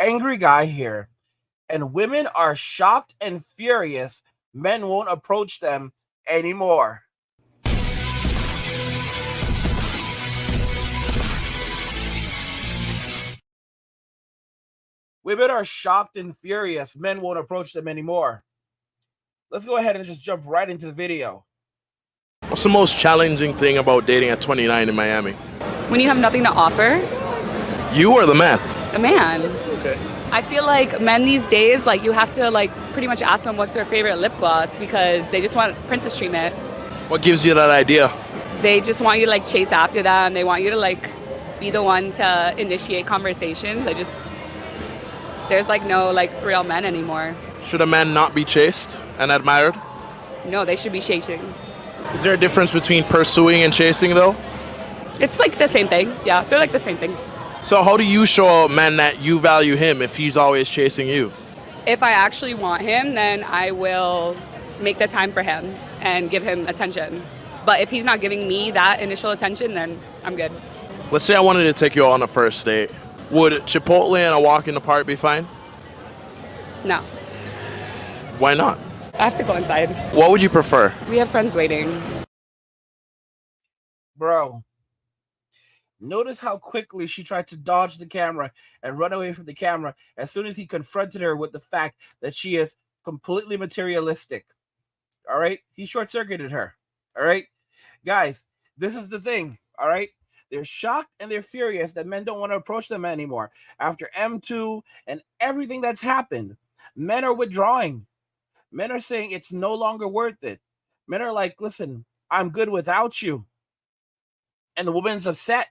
Angry guy here. And women are shocked and furious. Men won't approach them anymore. Women are shocked and furious. Men won't approach them anymore. Let's go ahead and just jump right into the video. What's the most challenging thing about dating at 29 in Miami? When you have nothing to offer? You or the man? The man. Okay. I feel like men these days, like you have to like pretty much ask them what's their favorite lip gloss because they just want princess treatment. What gives you that idea? They just want you to like chase after them. They want you to like be the one to initiate conversations. There's like no like real men anymore. Should a man not be chased and admired? No, they should be chasing. Is there a difference between pursuing and chasing though? It's like the same thing. Yeah, they're like the same thing. So how do you show a man that you value him if he's always chasing you? If I actually want him, then I will make the time for him and give him attention. But if he's not giving me that initial attention, then I'm good. Let's say I wanted to take you on a first date. Would Chipotle and a walk in the park be fine? No, Why not? I have to go inside. What would you prefer? We have friends waiting. Bro, notice how quickly she tried to dodge the camera and run away from the camera as soon as he confronted her with the fact that she is completely materialistic. All right? He short-circuited her. All right? Guys, this is the thing. All right? They're shocked and they're furious that men don't want to approach them anymore. After M2 and everything that's happened, men are withdrawing. Men are saying it's no longer worth it. Men are like, listen, I'm good without you. And the woman's upset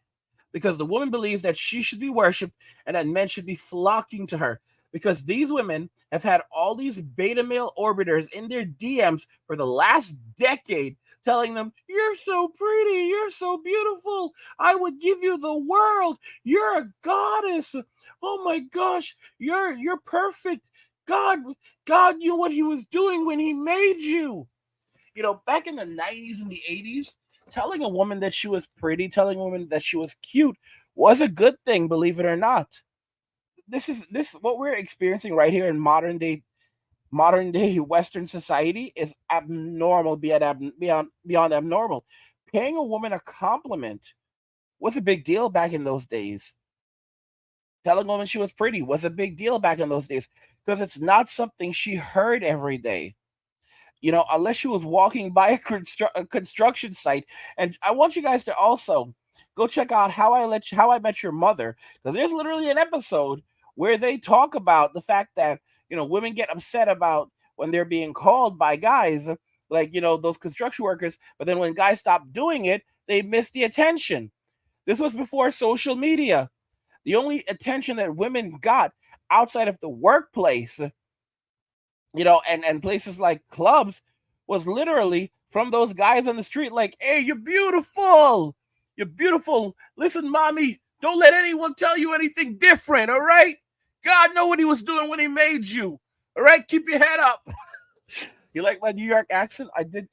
because the woman believes that she should be worshipped and that men should be flocking to her because these women have had all these beta male orbiters in their DMs for the last decade telling them, you're so pretty, you're so beautiful, I would give you the world, you're a goddess, oh my gosh, you're perfect, God knew what he was doing when he made you. You know, back in the 90s and the 80s, telling a woman that she was pretty, telling a woman that she was cute was a good thing, believe it or not. This what we're experiencing right here in modern day Western society is abnormal beyond abnormal. Paying a woman a compliment was a big deal back in those days. Telling a woman she was pretty was a big deal back in those days because it's not something she heard every day. You know, unless she was walking by a construction site. And I want you guys to also go check out How I Met Your Mother, because there's literally an episode where they talk about the fact that, you know, women get upset about when they're being called by guys, like, you know, those construction workers, but then when guys stop doing it, they miss the attention. This was before social media. The only attention that women got outside of the workplace, you know, and places like clubs was literally from those guys on the street, like, hey, you're beautiful. You're beautiful. Listen, mommy, don't let anyone tell you anything different, all right? God know what he was doing when he made you. All right, keep your head up. You like my New York accent? I did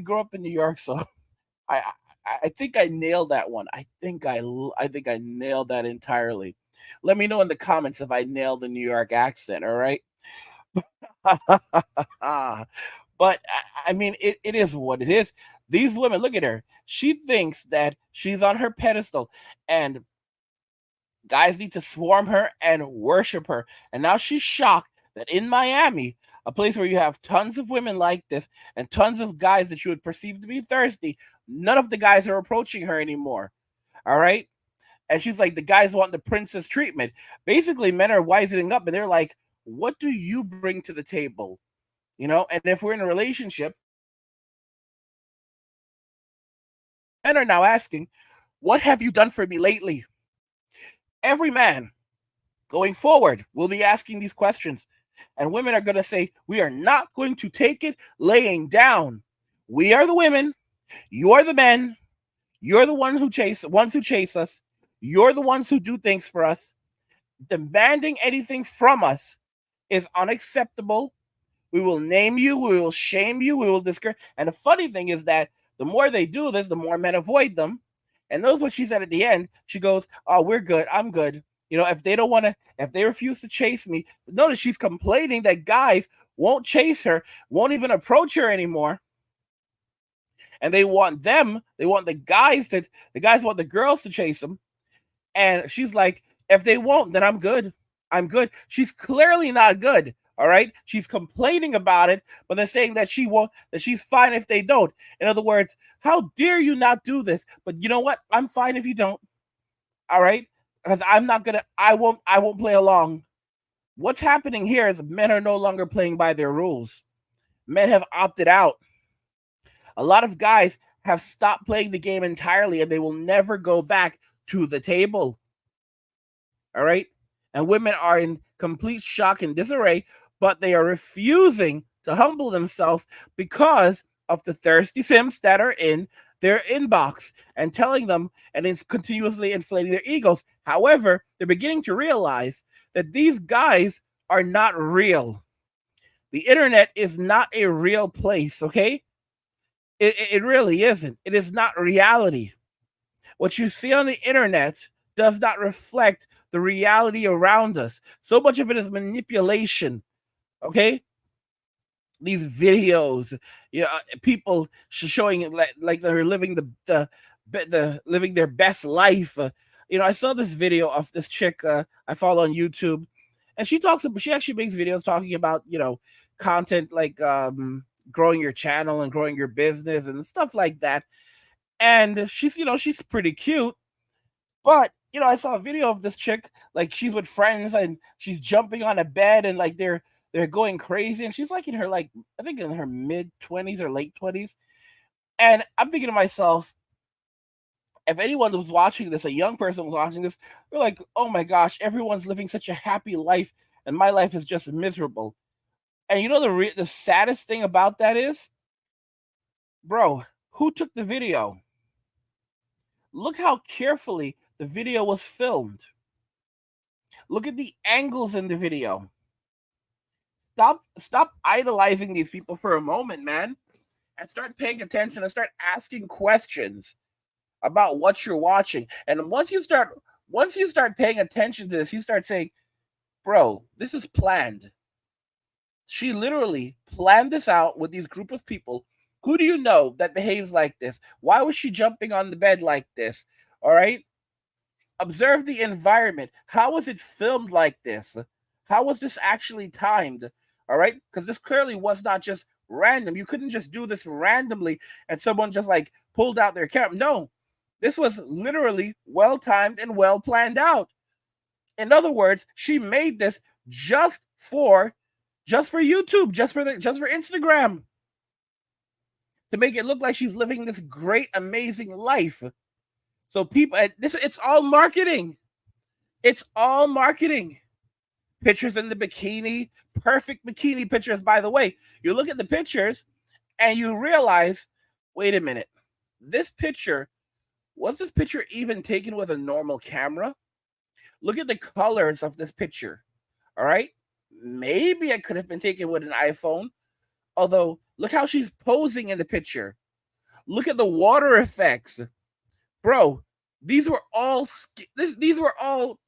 grow up in New York, so I think I nailed that one. I think I nailed that entirely. Let me know in the comments if I nailed the New York accent, all right? But I mean, it is what it is. These women, look at her. She thinks that she's on her pedestal and guys need to swarm her and worship her. And now she's shocked that in Miami, a place where you have tons of women like this and tons of guys that you would perceive to be thirsty, none of the guys are approaching her anymore. All right? And she's like, the guys want the princess treatment. Basically, men are wisening up and they're like, what do you bring to the table? You know, and if we're in a relationship, men are now asking, what have you done for me lately? Every man going forward will be asking these questions. And women are going to say, we are not going to take it laying down. We are the women. You are the men. You're the ones who chase us. You're the ones who do things for us. Demanding anything from us is unacceptable. We will name you. We will shame you. We will discourage. And the funny thing is that the more they do this, the more men avoid them. And notice what she said at the end. She goes, oh, we're good. I'm good. If they don't want to, if they refuse to chase me, notice she's complaining that guys won't chase her, won't even approach her anymore. And they want the guys want the girls to chase them. And she's like, if they won't, then I'm good. I'm good. She's clearly not good. All right. She's complaining about it, but they're saying that she won't, that she's fine if they don't. In other words, how dare you not do this? But you know what? I'm fine if you don't. All right. Because I won't play along. What's happening here is men are no longer playing by their rules. Men have opted out. A lot of guys have stopped playing the game entirely and they will never go back to the table. All right. And women are in complete shock and disarray, but they are refusing to humble themselves because of the thirsty simps that are in their inbox and telling them and it's continuously inflating their egos. However, they're beginning to realize that these guys are not real. The internet is not a real place, okay? It really isn't. It is not reality. What you see on the internet does not reflect the reality around us. So much of it is manipulation, okay? These videos, people showing like they're living the living their best life. I saw this video of this chick I follow on YouTube, and she actually makes videos talking about content like growing your channel and growing your business and stuff like that. And she's pretty cute, but I saw a video of this chick, like she's with friends and she's jumping on a bed and like they're going crazy, and she's like in her I think in her mid-20s or late 20s. And I'm thinking to myself, if anyone was watching this, a young person was watching this, they're like, oh my gosh, everyone's living such a happy life and my life is just miserable. And the saddest thing about that is, bro, who took the video? Look how carefully the video was filmed. Look at the angles in the video. Stop idolizing these people for a moment, man, and start paying attention and start asking questions about what you're watching. And once you start paying attention to this, you start saying, bro, this is planned. She literally planned this out with these group of people. Who do you know that behaves like this? Why was she jumping on the bed like this? All right. Observe the environment. How was it filmed like this? How was this actually timed? All right. Because this clearly was not just random. You couldn't just do this randomly and someone just like pulled out their camera. No, this was literally well timed and well planned out. In other words, she made this just for YouTube, just for Instagram, to make it look like she's living this great, amazing life. So people, it's all marketing. It's all marketing. Pictures in the bikini, perfect bikini pictures, by the way. You look at the pictures and you realize, wait a minute, was this picture even taken with a normal camera? Look at the colors of this picture. All right. Maybe it could have been taken with an iPhone. Although, look how she's posing in the picture. Look at the water effects. Bro, these were all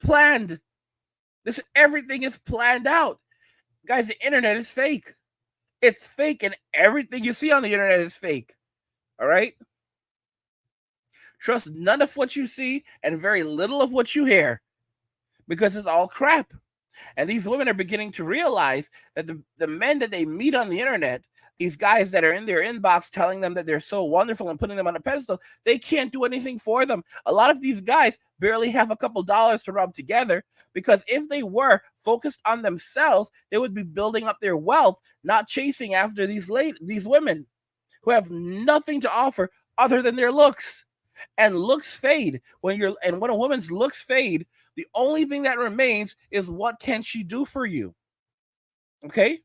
planned. Everything is planned out. Guys, the internet is fake. It's fake, and everything you see on the internet is fake. All right? Trust none of what you see and very little of what you hear, because it's all crap. And these women are beginning to realize that the men that they meet on the internet, these guys that are in their inbox telling them that they're so wonderful and putting them on a pedestal, they can't do anything for them. A lot of these guys barely have a couple dollars to rub together, because if they were focused on themselves, they would be building up their wealth, not chasing after these women who have nothing to offer other than their looks. And looks fade. When a woman's looks fade, the only thing that remains is, what can she do for you? Okay?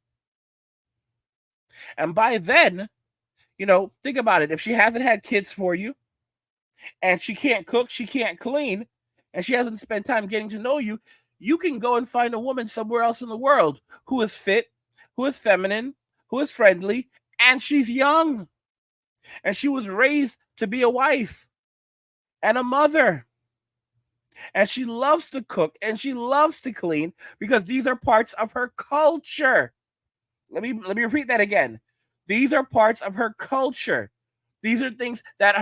And by then, think about it. If she hasn't had kids for you, and she can't cook, she can't clean, and she hasn't spent time getting to know you, you can go and find a woman somewhere else in the world who is fit, who is feminine, who is friendly, and she's young. And she was raised to be a wife and a mother. And she loves to cook and she loves to clean because these are parts of her culture. Let me repeat that again. These are parts of her culture. These are things that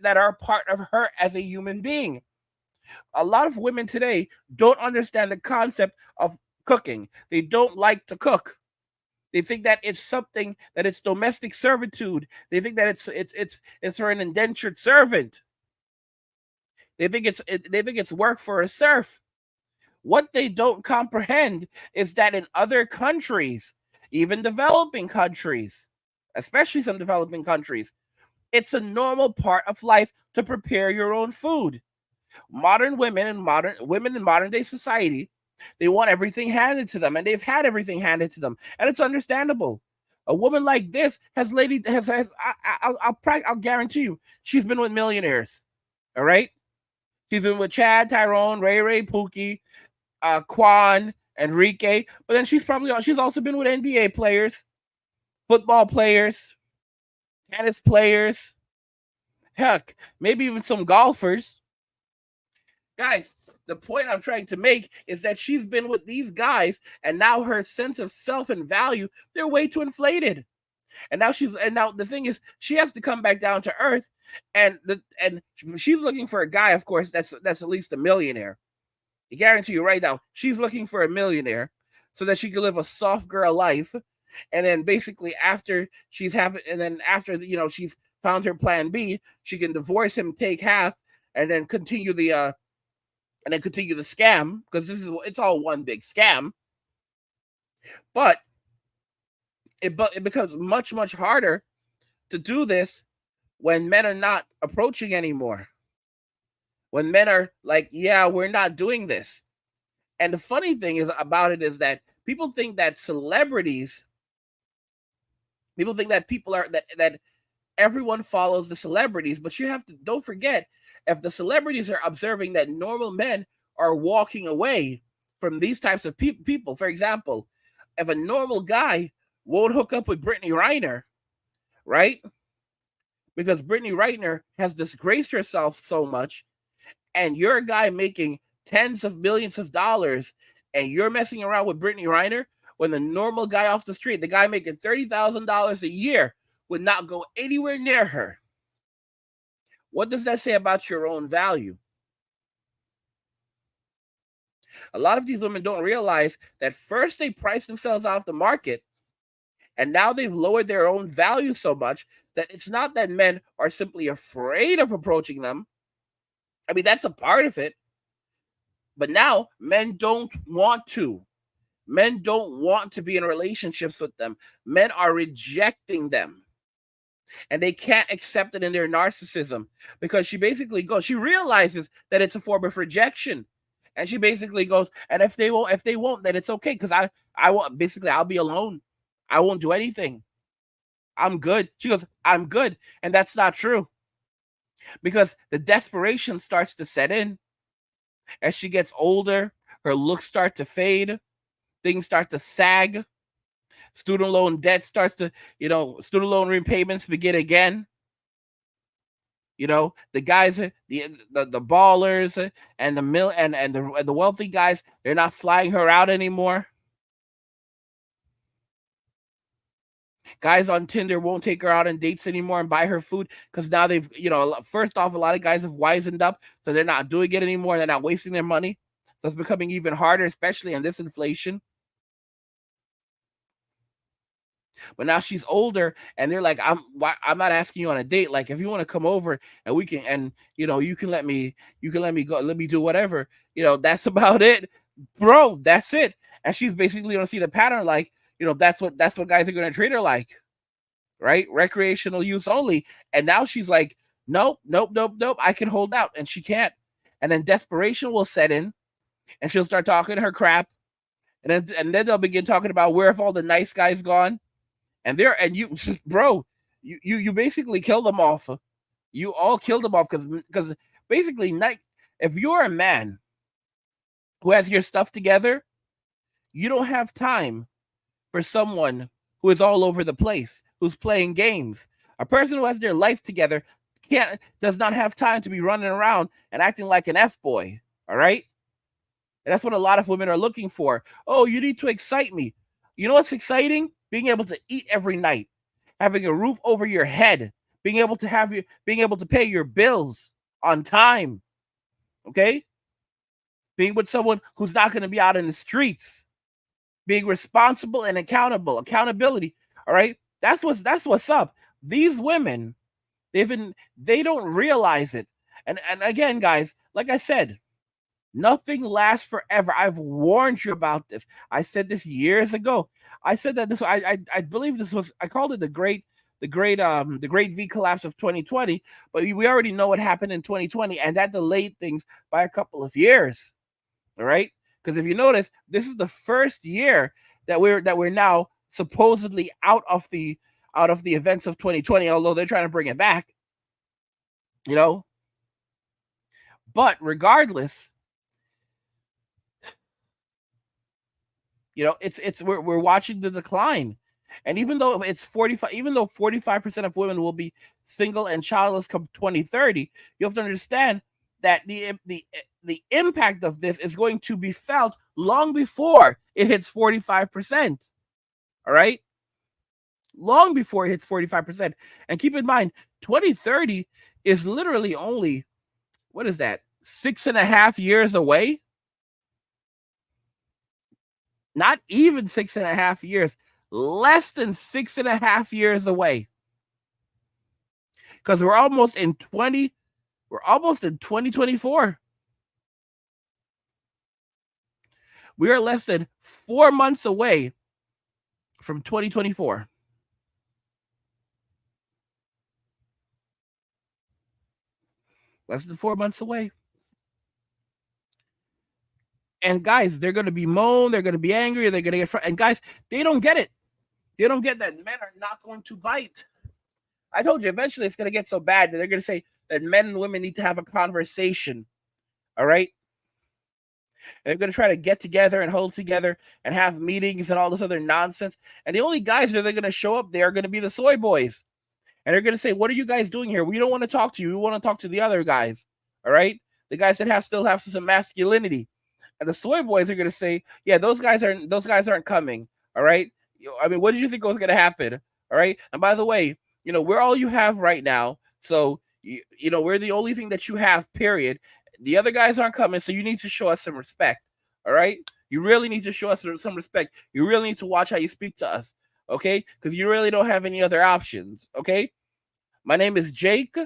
that are part of her as a human being. A lot of women today don't understand the concept of cooking. They don't like to cook. They think that it's something that it's domestic servitude. They think that it's for an indentured servant. They think it's work for a serf. What they don't comprehend is that in other countries, even developing countries, especially some developing countries, it's a normal part of life to prepare your own food. Modern women and modern in modern day society, they want everything handed to them, and they've had everything handed to them, and it's understandable. A woman like this I'll guarantee you, she's been with millionaires. All right, she's been with Chad, Tyrone, Ray, Pookie, Quan, Enrique, but then she's also been with NBA players, football players, tennis players, heck, maybe even some golfers. Guys, the point I'm trying to make is that she's been with these guys, and now her sense of self and value, they're way too inflated. And now the thing is, she has to come back down to earth, and she's looking for a guy, of course, that's at least a millionaire. I guarantee you right now, she's looking for a millionaire so that she can live a soft girl life. And then basically after she's found her plan B, she can divorce him, take half, and then continue the scam, because it's all one big scam. But it becomes much, much harder to do this when men are not approaching anymore. When men are like, yeah, we're not doing this. And the funny thing about it is that people think that that everyone follows the celebrities, but don't forget, if the celebrities are observing that normal men are walking away from these types of people, for example, if a normal guy won't hook up with Brittany Reiner, right? Because Brittany Reiner has disgraced herself so much, and you're a guy making tens of millions of dollars, and you're messing around with Brittany Reiner, when the normal guy off the street, the guy making $30,000 a year, would not go anywhere near her. What does that say about your own value? A lot of these women don't realize that first they price themselves out of the market, and now they've lowered their own value so much that it's not that men are simply afraid of approaching them. I mean, that's a part of it. But now men don't want to. Men don't want to be in relationships with them. Men are rejecting them. And they can't accept it in their narcissism, because she realizes that it's a form of rejection. And she basically goes, and if they won't, then it's okay, because I'll be alone. I won't do anything. I'm good. She goes, I'm good. And that's not true. Because the desperation starts to set in. As she gets older, her looks start to fade. Things start to sag. Student loan debt starts to, student loan repayments begin again. The guys, the ballers and the wealthy guys, they're not flying her out anymore. Guys on Tinder won't take her out on dates anymore and buy her food, because now they've, first off, a lot of guys have wisened up, so they're not doing it anymore. They're not wasting their money. So it's becoming even harder, especially in this inflation. But now she's older, and they're like, I'm not asking you on a date. Like, if you want to come over and we can, and you can let me go, let me do whatever. That's about it, bro. That's it. And she's basically gonna see the pattern, like, that's what guys are gonna treat her like, right? Recreational use only. And now she's like, nope. I can hold out, and she can't. And then desperation will set in, and she'll start talking her crap, and then they'll begin talking about, where have all the nice guys gone? And you basically kill them off. You all killed them off, because basically, if you're a man who has your stuff together, you don't have time for someone who is all over the place, who's playing games. A person who has their life together does not have time to be running around and acting like an F-boy. All right. And that's what a lot of women are looking for. Oh, you need to excite me. You know what's exciting? Being able to eat every night, having a roof over your head, being able to pay your bills on time. Okay? Being with someone who's not going to be out in the streets, being responsible and accountable, accountability. All right? That's what's up. These women, they don't realize it. And again, guys, like I said, nothing lasts forever. I've warned you about this. I said this years ago. I said that this. I believe this was. I called it the great V collapse of 2020. But we already know what happened in 2020, and that delayed things by a couple of years. All right, because if you notice, this is the first year that we're now supposedly out of the events of 2020. Although they're trying to bring it back, you know. But regardless, you know, we're watching the decline. And even though 45% of women will be single and childless come 2030, you have to understand that the impact of this is going to be felt long before it hits 45%. All right? Long before it hits 45%. And keep in mind, 2030 is literally only, what is that, 6.5 years away? Not even 6.5 years, less than 6.5 years away. Because we're almost in 2024. We are less than 4 months away from 2024. Less than 4 months away. And guys, they're going to be moan, they're going to be angry, they're going to get and guys, they don't get it. They don't get that men are not going to bite. I told you, eventually it's going to get so bad that they're going to say that men and women need to have a conversation. All right? And they're going to try to get together and hold together and have meetings and all this other nonsense. And the only guys that are going to show up there are going to be the soy boys. And they're going to say, what are you guys doing here? We don't want to talk to you. We want to talk to the other guys. All right? The guys that still have some masculinity. And the soy boys are going to say, yeah, those guys aren't coming. All right? I mean, what did you think was going to happen? All right? And by the way, you know, we're all you have right now. So, you know, we're the only thing that you have, period. The other guys aren't coming, so you need to show us some respect. All right? You really need to show us some respect. You really need to watch how you speak to us. Okay? Because you really don't have any other options. Okay? My name is Jake.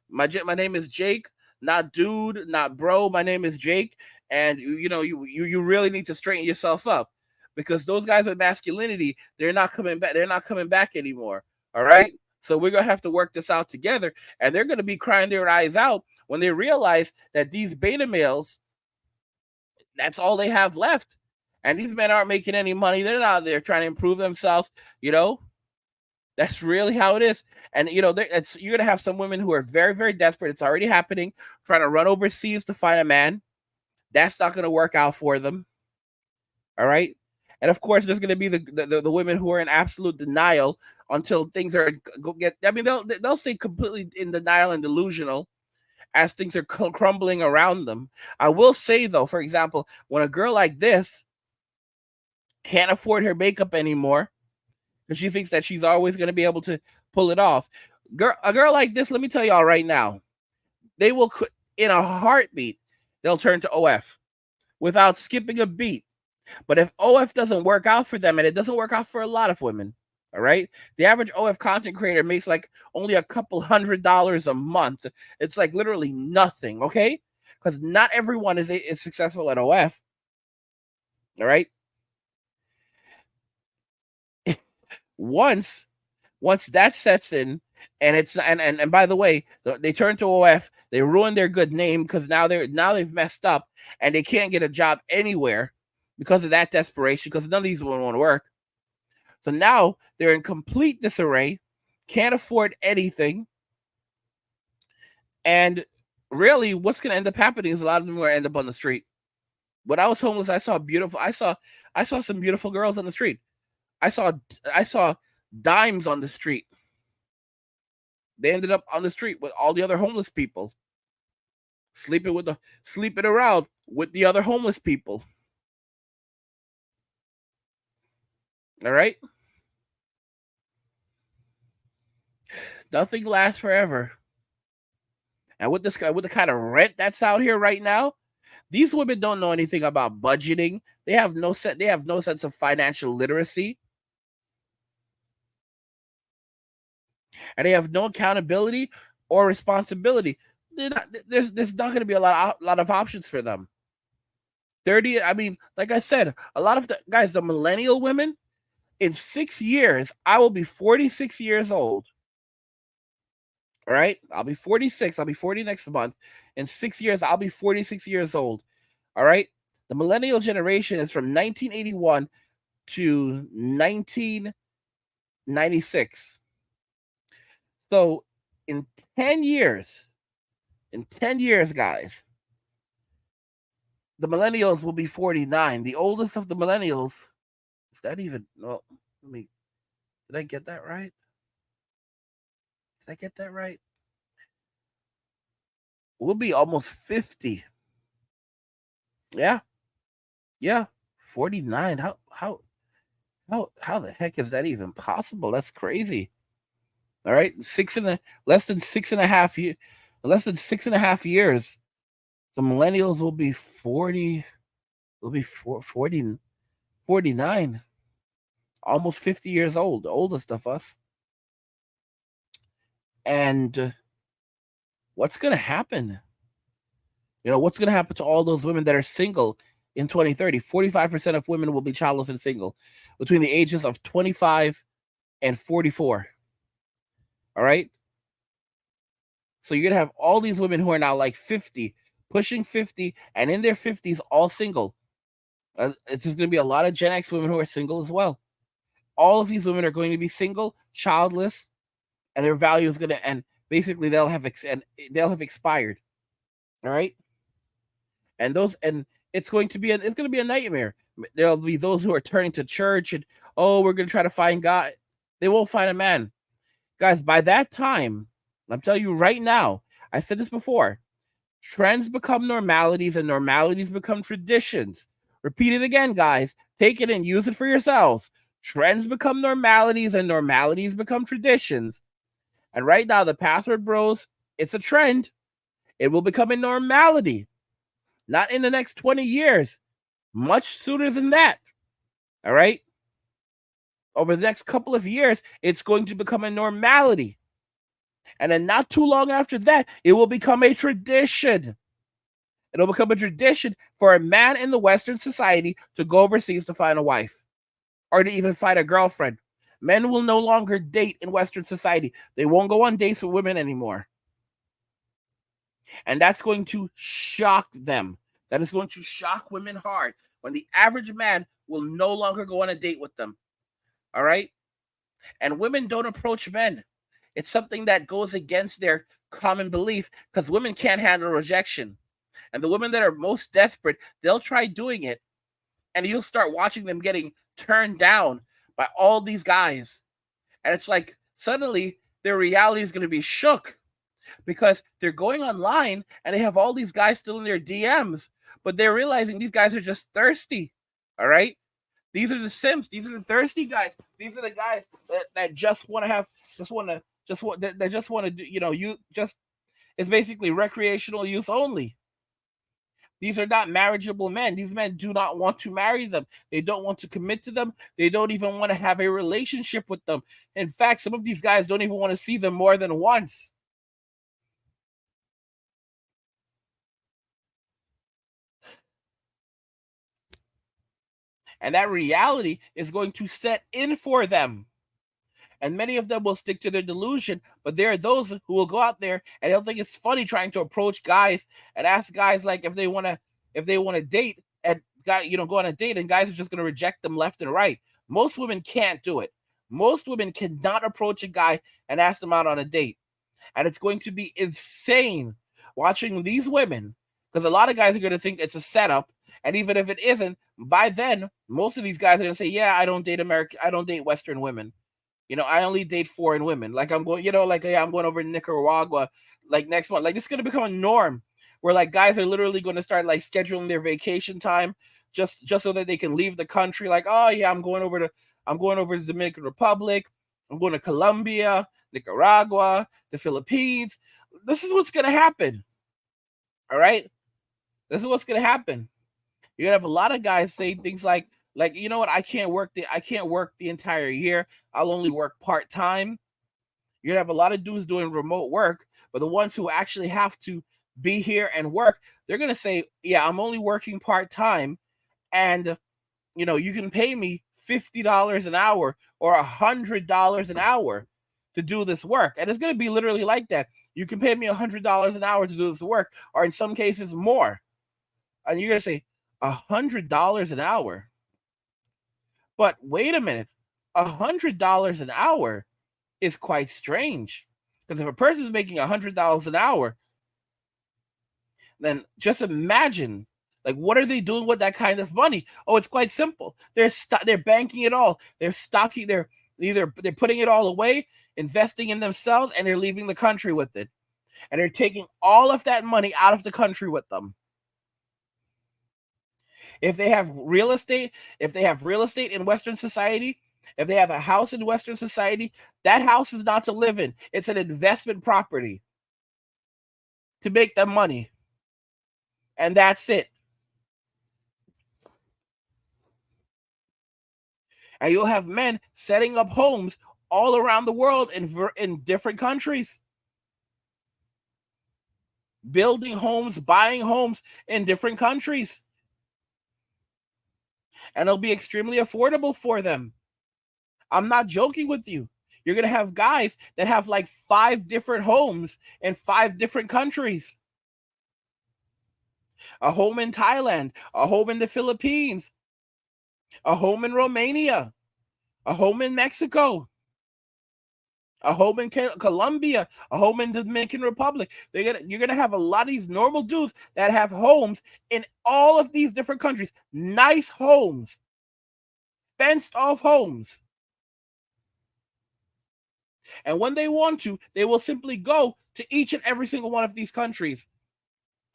My name is Jake. Not dude, not bro. My name is Jake. And you really need to straighten yourself up, because those guys with masculinity, they're not coming back. They're not coming back anymore. All right. So we're gonna have to work this out together, and they're gonna be crying their eyes out when they realize that these beta males, that's all they have left, and these men aren't making any money. They're not there trying to improve themselves. You know, that's really how it is. And you know, you're gonna have some women who are very, very desperate. It's already happening, trying to run overseas to find a man. That's not going to work out for them. All right. And of course, there's going to be the women who are in absolute denial until things are I mean, they'll stay completely in denial and delusional as things are crumbling around them. I will say, though, for example, when a girl like this can't afford her makeup anymore because she thinks that she's always going to be able to pull it off, a girl like this, let me tell y'all right now, they will, in a heartbeat, they'll turn to OF without skipping a beat. But if OF doesn't work out for them, and it doesn't work out for a lot of women, all right? The average OF content creator makes like only a couple $100 a month. It's like literally nothing, okay? Because not everyone is successful at OF, all right? Once that sets in, and it's and by the way, they turn to OF, they ruin their good name because now they've messed up and they can't get a job anywhere because of that desperation, because none of these women want to work. So now they're in complete disarray, can't afford anything, and really, what's going to end up happening is a lot of them will end up on the street. When I was homeless, I saw some beautiful girls on the street. I saw dimes on the street. They ended up on the street with all the other homeless people, sleeping around with the other homeless people. All right? Nothing lasts forever. And with the kind of rent that's out here right now, these women don't know anything about budgeting. They have no sense of financial literacy. And they have no accountability or responsibility. There's not going to be a lot of options for them. 30, I mean, like I said, a lot of the guys, the millennial women, in 6 years, I will be 46 years old. All right? I'll be 46. I'll be 40 next month. In 6 years, I'll be 46 years old. All right? The millennial generation is from 1981 to 1996. So in 10 years, guys, the millennials will be 49. The oldest of the millennials, is that even, well, did I get that right? Did I get that right? We'll be almost 50. Yeah. 49. How the heck is that even possible? That's crazy. All right. Less than 6.5 years. The millennials will be 40, will be 49, almost 50 years old, the oldest of us. And what's going to happen? What's going to happen to all those women that are single in 2030? 45% of women will be childless and single between the ages of 25 and 44. All right? So you're going to have all these women who are now like 50, pushing 50, and in their 50s, all single. It's just going to be a lot of Gen X women who are single as well. All of these women are going to be single, childless, and their value is going to, and basically they'll have expired. All right? And it's going to be a nightmare. There'll be those who are turning to church and, we're going to try to find God. They won't find a man. Guys, by that time, I'm telling you right now, I said this before, trends become normalities and normalities become traditions. Repeat it again, guys. Take it and use it for yourselves. Trends become normalities and normalities become traditions. And right now, the password bros, it's a trend. It will become a normality. Not in the next 20 years. Much sooner than that. All right? Over the next couple of years, it's going to become a normality. And then not too long after that, it will become a tradition. It'll become a tradition for a man in the Western society to go overseas to find a wife or to even find a girlfriend. Men will no longer date in Western society. They won't go on dates with women anymore. And that's going to shock them. That is going to shock women hard when the average man will no longer go on a date with them. All right? And women don't approach men. It's something that goes against their common belief because women can't handle rejection. And the women that are most desperate, they'll try doing it. And you'll start watching them getting turned down by all these guys. And it's like suddenly their reality is going to be shook because they're going online and they have all these guys still in their DMs, but they're realizing these guys are just thirsty. All right? These are the simps. These are the thirsty guys. These are the guys that just want to do, it's basically recreational use only. These are not marriageable men. These men do not want to marry them. They don't want to commit to them. They don't even want to have a relationship with them. In fact, some of these guys don't even want to see them more than once. And that reality is going to set in for them. And many of them will stick to their delusion, but there are those who will go out there and they'll think it's funny trying to approach guys and ask guys like if they want to date and go on a date, and guys are just going to reject them left and right. Most women can't do it. Most women cannot approach a guy and ask them out on a date. And it's going to be insane watching these women, because a lot of guys are going to think it's a setup. And even if it isn't, by then, most of these guys are going to say, yeah, I don't date Western women. I only date foreign women. Like I'm going, I'm going over to Nicaragua like next month. Like it's going to become a norm where like guys are literally going to start like scheduling their vacation time just so that they can leave the country. Like, oh yeah, I'm going over to the Dominican Republic. I'm going to Colombia, Nicaragua, the Philippines. This is what's going to happen. All right, this is what's going to happen. You're gonna have a lot of guys saying things like, you know what, I can't work the entire year. I'll only work part time. You're gonna have a lot of dudes doing remote work, but the ones who actually have to be here and work, they're gonna say, yeah, I'm only working part time, and you can pay me $50 an hour or $100 an hour to do this work, and it's gonna be literally like that. You can pay me $100 an hour to do this work, or in some cases more, and you're gonna say $100 an hour. But wait a minute, $100 an hour is quite strange. Because if a person is making $100 an hour, then just imagine, like, what are they doing with that kind of money? Oh, it's quite simple. They're banking it all. They're stocking. They're putting it all away, investing in themselves, and they're leaving the country with it. And they're taking all of that money out of the country with them. If they have real estate in Western society, if they have a house in Western society, that house is not to live in. It's an investment property to make them money. And that's it. And you'll have men setting up homes all around the world in different countries. Building homes, buying homes in different countries. And it'll be extremely affordable for them. I'm not joking with you. You're going to have guys that have like 5 different homes in 5 different countries. A home in Thailand, a home in the Philippines, a home in Romania, a home in Mexico, a home in Colombia, a home in the Dominican Republic. You're going to have a lot of these normal dudes that have homes in all of these different countries. Nice homes. Fenced off homes. And when they want to, they will simply go to each and every single one of these countries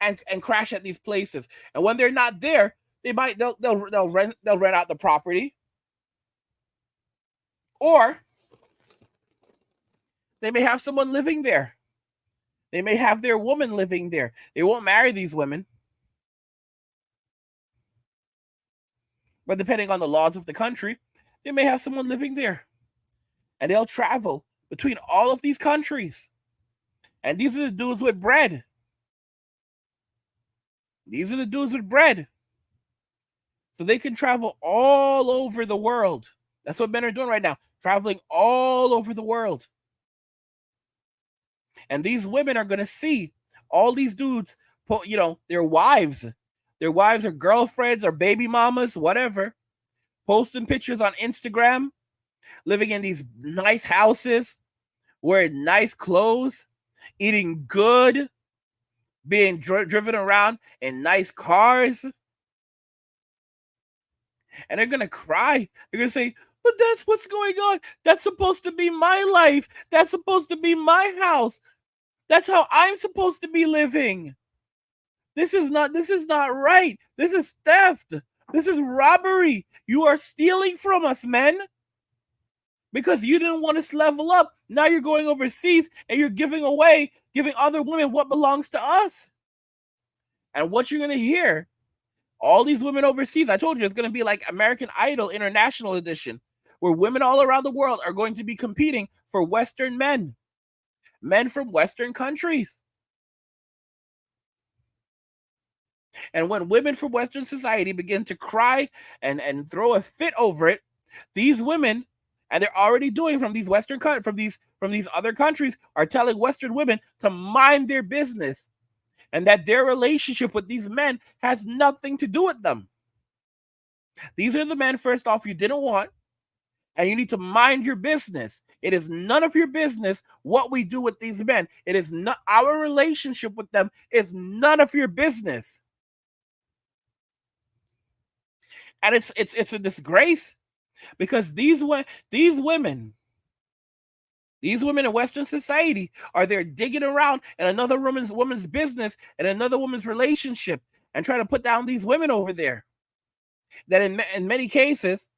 and crash at these places. And when they're not there, they'll rent out the property, or they may have someone living there. They may have their woman living there. They won't marry these women, but depending on the laws of the country, they may have someone living there, and they'll travel between all of these countries. And these are the dudes with bread. These are the dudes with bread. So they can travel all over the world. That's what men are doing right now, traveling all over the world. And these women are going to see all these dudes, their wives or girlfriends or baby mamas, whatever, posting pictures on Instagram, living in these nice houses, wearing nice clothes, eating good, being driven around in nice cars. And they're going to cry. They're going to say, but that's what's going on. That's supposed to be my life. That's supposed to be my house. That's how I'm supposed to be living. This is not right. This is theft. This is robbery. You are stealing from us, men. Because you didn't want us to level up. Now you're going overseas and you're giving other women what belongs to us. And what you're going to hear, all these women overseas, I told you, it's going to be like American Idol International Edition, where women all around the world are going to be competing for Western men from Western countries. And when women from Western society begin to cry and throw a fit over it, these women, and they're already doing from these other countries, are telling Western women to mind their business, and that their relationship with these men has nothing to do with them. These are the men, first off, you didn't want, and you need to mind your business. It is none of your business what we do with these men. It is not our relationship with them. It's none of your business. And it's a disgrace, because these women These women in Western society are there digging around in another woman's business and another woman's relationship and trying to put down these women over there that in many cases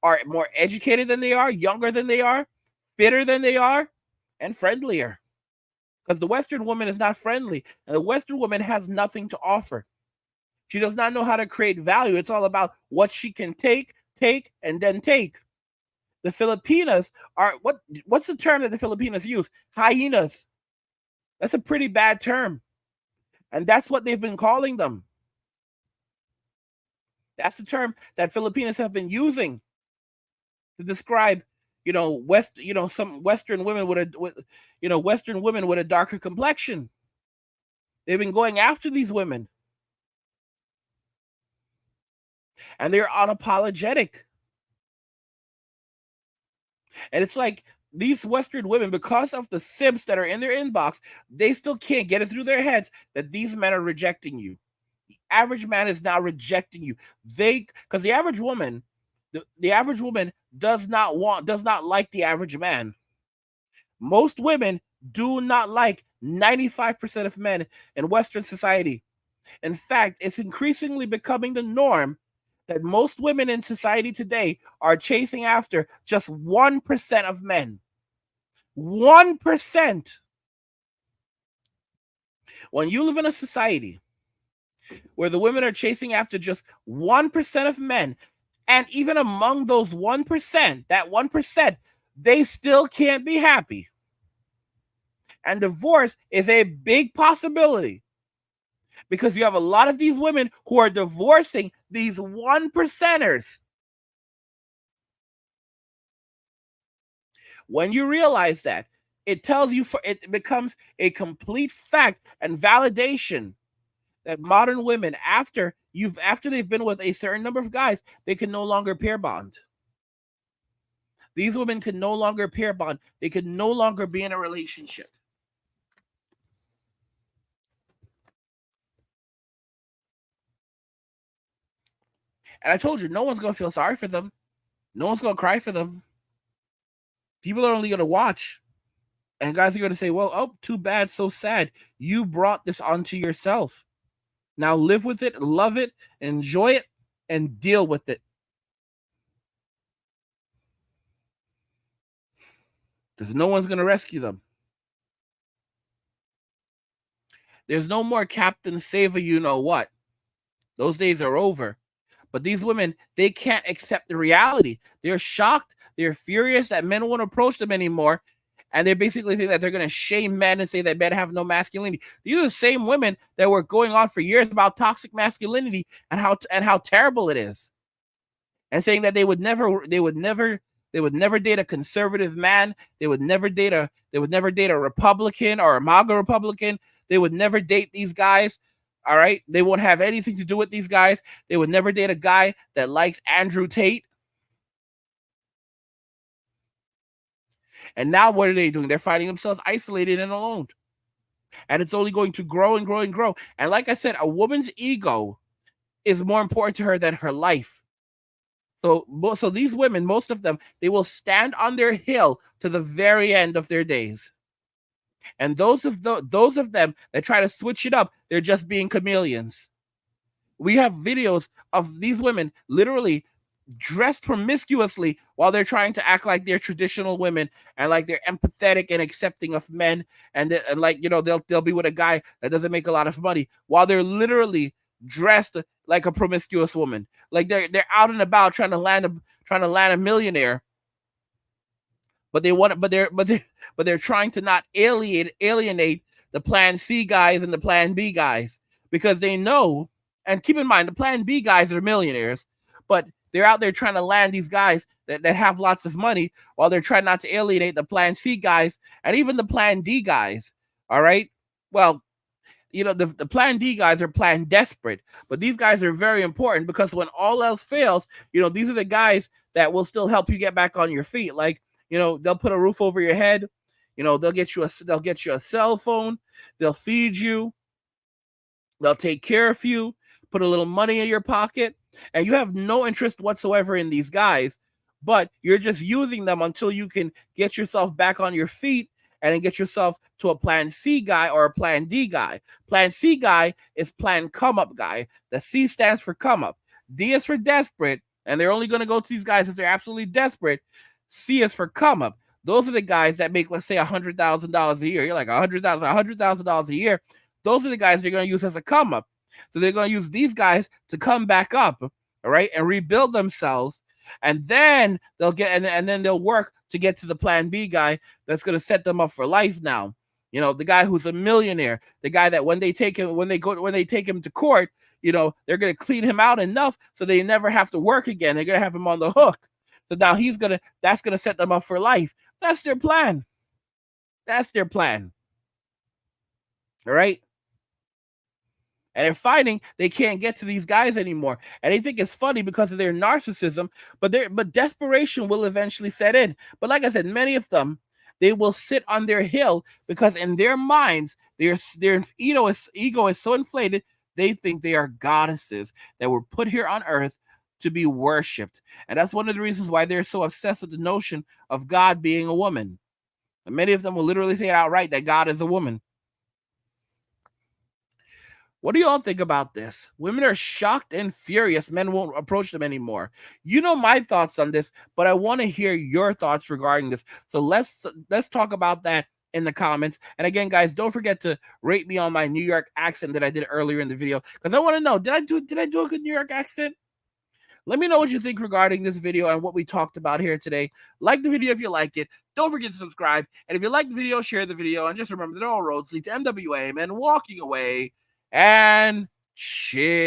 are more educated than they are, younger than they are, fitter than they are, and friendlier. Because the Western woman is not friendly, and the Western woman has nothing to offer. She does not know how to create value. It's all about what she can take, and then take. The Filipinas are what's the term that the Filipinas use? Hyenas. That's a pretty bad term. And that's what they've been calling them. That's the term that Filipinas have been using to describe, some Western women with a darker complexion. They've been going after these women. And they're unapologetic. And it's like these Western women, because of the simps that are in their inbox, they still can't get it through their heads that these men are rejecting you. The average man is now rejecting you. Because the average woman, the average woman does not like the average man. Most women do not like 95% of men in Western society. In fact, it's increasingly becoming the norm that most women in society today are chasing after just 1% of men. 1%. When you live in a society where the women are chasing after just 1% of men, and even among those 1%, that 1%, they still can't be happy. And divorce is a big possibility. Because you have a lot of these women who are divorcing these 1%ers. When you realize that, it tells you, it becomes a complete fact and validation that modern women, after they've been with a certain number of guys, they can no longer pair bond. These women can no longer pair bond. They can no longer be in a relationship. And I told you, no one's going to feel sorry for them. No one's going to cry for them. People are only going to watch. And guys are going to say, well, oh, too bad, so sad. You brought this onto yourself. Now live with it, love it, enjoy it, and deal with it. Because no one's going to rescue them. There's no more Captain Save a you-know-what. Those days are over. But these women, they can't accept the reality. They're shocked. They're furious that men won't approach them anymore. And they basically think that they're going to shame men and say that men have no masculinity. These are the same women that were going on for years about toxic masculinity and how terrible it is. And saying that they would never date a conservative man. They would never date a Republican or a MAGA Republican. They would never date these guys. All right. They won't have anything to do with these guys. They would never date a guy that likes Andrew Tate. And now what are they doing? They're finding themselves isolated and alone. And it's only going to grow and grow and grow. And like I said, a woman's ego is more important to her than her life. So these women, most of them, they will stand on their hill to the very end of their days. And those of them that try to switch it up, they're just being chameleons. We have videos of these women literally dressed promiscuously while they're trying to act like they're traditional women and like they're empathetic and accepting of men, and they'll be with a guy that doesn't make a lot of money while they're literally dressed like a promiscuous woman. Like they're out and about trying to land a millionaire. But they're trying to not alienate the Plan C guys and the Plan B guys, because they know, and keep in mind, the Plan B guys are millionaires, but they're out there trying to land these guys that have lots of money while they're trying not to alienate the Plan C guys and even the Plan D guys. All right. Well, the Plan D guys are plan desperate, but these guys are very important because when all else fails, these are the guys that will still help you get back on your feet. Like, they'll put a roof over your head. They'll get you a cell phone. They'll feed you. They'll take care of you, put a little money in your pocket, and you have no interest whatsoever in these guys. but you're just using them until you can get yourself back on your feet and then get yourself to a plan C guy or a plan D guy. Plan C guy is plan come up guy. The C stands for come up. D is for desperate, and they're only going to go to these guys if they're absolutely desperate. C is for come up. Those are the guys that make, let's say, $100,000 a year. You're like $100,000 a year. Those are the guys they're going to use as a come up. So they're going to use these guys to come back up, all right, and rebuild themselves. And then they'll get, and then they'll work to get to the plan B guy that's going to set them up for life now. You know, the guy who's a millionaire, the guy that when they take him to court, you know, they're going to clean him out enough so they never have to work again. They're going to have him on the hook. So now that's going to set them up for life. That's their plan. That's their plan. All right. And they're finding they can't get to these guys anymore. And they think it's funny because of their narcissism, but desperation will eventually set in. But like I said, many of them, they will sit on their hill because in their minds, their ego is so inflated, they think they are goddesses that were put here on earth to be worshipped. And that's one of the reasons why they're so obsessed with the notion of God being a woman. And many of them will literally say it outright that God is a woman. What do you all think about this? Women are shocked and furious. Men won't approach them anymore. You know my thoughts on this, but I want to hear your thoughts regarding this. So let's talk about that in the comments. And again, guys, don't forget to rate me on my New York accent that I did earlier in the video, because I want to know, did I do a good New York accent? Let me know what you think regarding this video and what we talked about here today. Like the video if you liked it. Don't forget to subscribe. And if you like the video, share the video. And just remember that all roads lead to MWA, men walking away. And cheers.